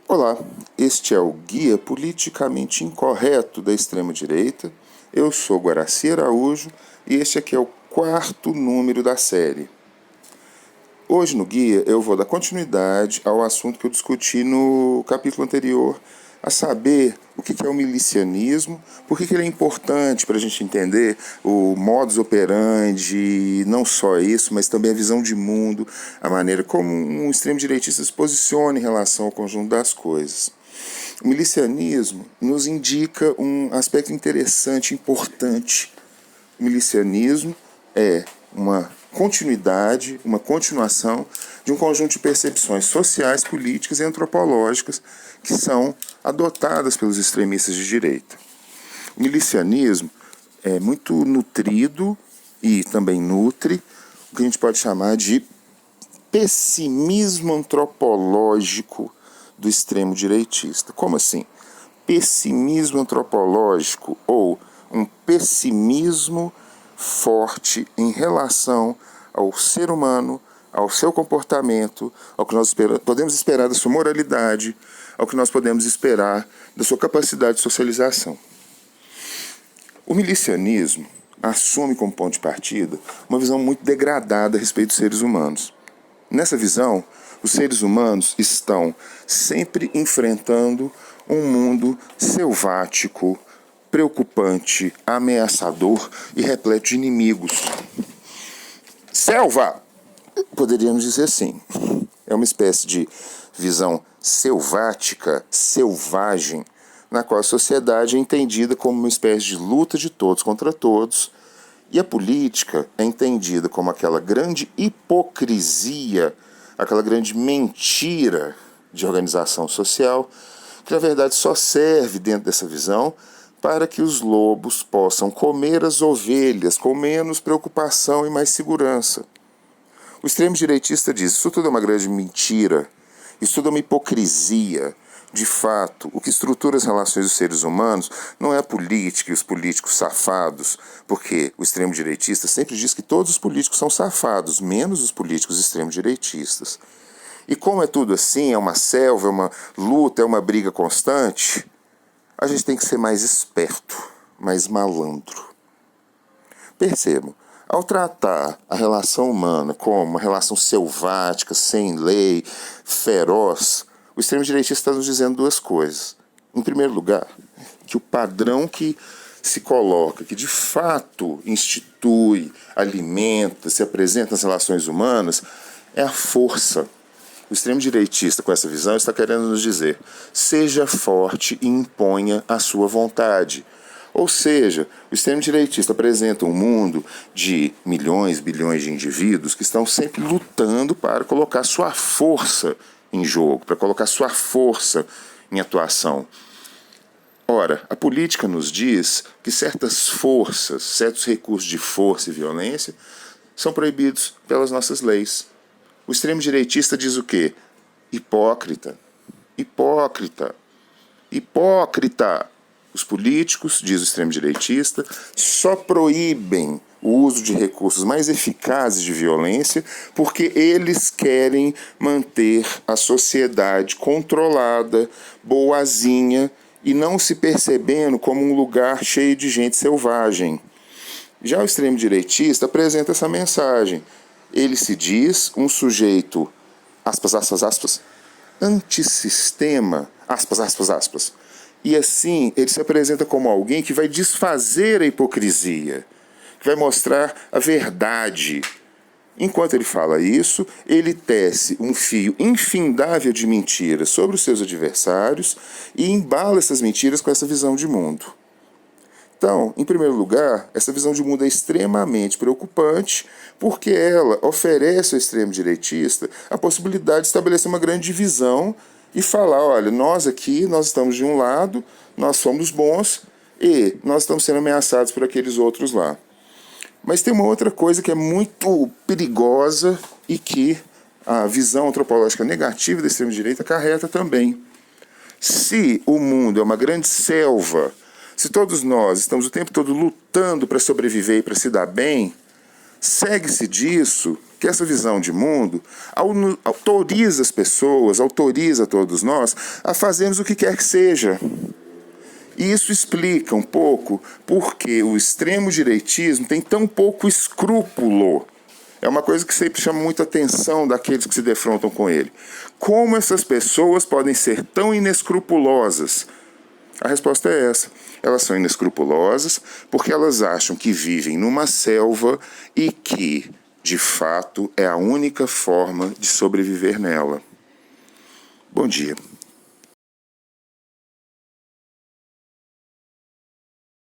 Olá, este é o Guia Politicamente Incorreto da Extrema-Direita. Eu sou Guaraci Araújo e este aqui é o quarto número da série. Hoje no guia eu vou dar continuidade ao assunto que eu discuti no capítulo anterior, a saber o que é o milicianismo, por que ele é importante para a gente entender o modus operandi, não só isso, mas também a visão de mundo, a maneira como um extremo-direitista se posiciona em relação ao conjunto das coisas. O milicianismo nos indica um aspecto interessante, importante. O milicianismo é uma continuidade, uma continuação de um conjunto de percepções sociais, políticas e antropológicas que são adotadas pelos extremistas de direita. O milicianismo é muito nutrido e também nutre o que a gente pode chamar de pessimismo antropológico do extremo direitista. Como assim? Pessimismo antropológico ou um pessimismo forte em relação ao ser humano, ao seu comportamento, ao que nós podemos esperar da sua moralidade, ao que nós podemos esperar da sua capacidade de socialização. O milicianismo assume como ponto de partida uma visão muito degradada a respeito dos seres humanos. Nessa visão, os seres humanos estão sempre enfrentando um mundo selvático, preocupante, ameaçador e repleto de inimigos. Selva! Poderíamos dizer assim. É uma espécie de visão selvática, selvagem, na qual a sociedade é entendida como uma espécie de luta de todos contra todos, e a política é entendida como aquela grande hipocrisia, aquela grande mentira de organização social, que na verdade só serve dentro dessa visão para que os lobos possam comer as ovelhas com menos preocupação e mais segurança. O extremo direitista diz: isso tudo é uma grande mentira, isso tudo é uma hipocrisia. De fato, o que estrutura as relações dos seres humanos não é a política e os políticos safados, porque o extremo direitista sempre diz que todos os políticos são safados, menos os políticos extremo direitistas. E como é tudo assim, é uma selva, é uma luta, é uma briga constante, a gente tem que ser mais esperto, mais malandro. Percebam, ao tratar a relação humana como uma relação selvática, sem lei, feroz, o extremo-direitista está nos dizendo duas coisas. Em primeiro lugar, que o padrão que se coloca, que de fato institui, alimenta, se apresenta nas relações humanas, é a força. O extremo-direitista, com essa visão, está querendo nos dizer: seja forte e imponha a sua vontade. Ou seja, o extremo-direitista apresenta um mundo de milhões, bilhões de indivíduos que estão sempre lutando para colocar sua força em jogo, para colocar sua força em atuação. Ora, a política nos diz que certas forças, certos recursos de força e violência são proibidos pelas nossas leis. O extremo-direitista diz o quê? Hipócrita. Hipócrita. Hipócrita. Os políticos, diz o extremo-direitista, só proíbem o uso de recursos mais eficazes de violência porque eles querem manter a sociedade controlada, boazinha e não se percebendo como um lugar cheio de gente selvagem. Já o extremo-direitista apresenta essa mensagem. Ele se diz um sujeito, aspas, aspas, aspas, antissistema, aspas, aspas, aspas. E assim, ele se apresenta como alguém que vai desfazer a hipocrisia, que vai mostrar a verdade. Enquanto ele fala isso, ele tece um fio infindável de mentiras sobre os seus adversários e embala essas mentiras com essa visão de mundo. Então, em primeiro lugar, essa visão de mundo é extremamente preocupante porque ela oferece ao extremo-direitista a possibilidade de estabelecer uma grande divisão e falar: olha, nós aqui, nós estamos de um lado, nós somos bons e nós estamos sendo ameaçados por aqueles outros lá. Mas tem uma outra coisa que é muito perigosa e que a visão antropológica negativa da extrema-direita acarreta também. Se o mundo é uma grande selva, se todos nós estamos o tempo todo lutando para sobreviver e para se dar bem, Segue-se disso que essa visão de mundo autoriza as pessoas, autoriza todos nós a fazermos o que quer que seja. E isso explica um pouco porque o extremo direitismo tem tão pouco escrúpulo. É uma coisa que sempre chama muita atenção daqueles que se defrontam com ele. Como essas pessoas podem ser tão inescrupulosas? A resposta é essa. Elas são inescrupulosas porque elas acham que vivem numa selva e que, de fato, é a única forma de sobreviver nela. Bom dia.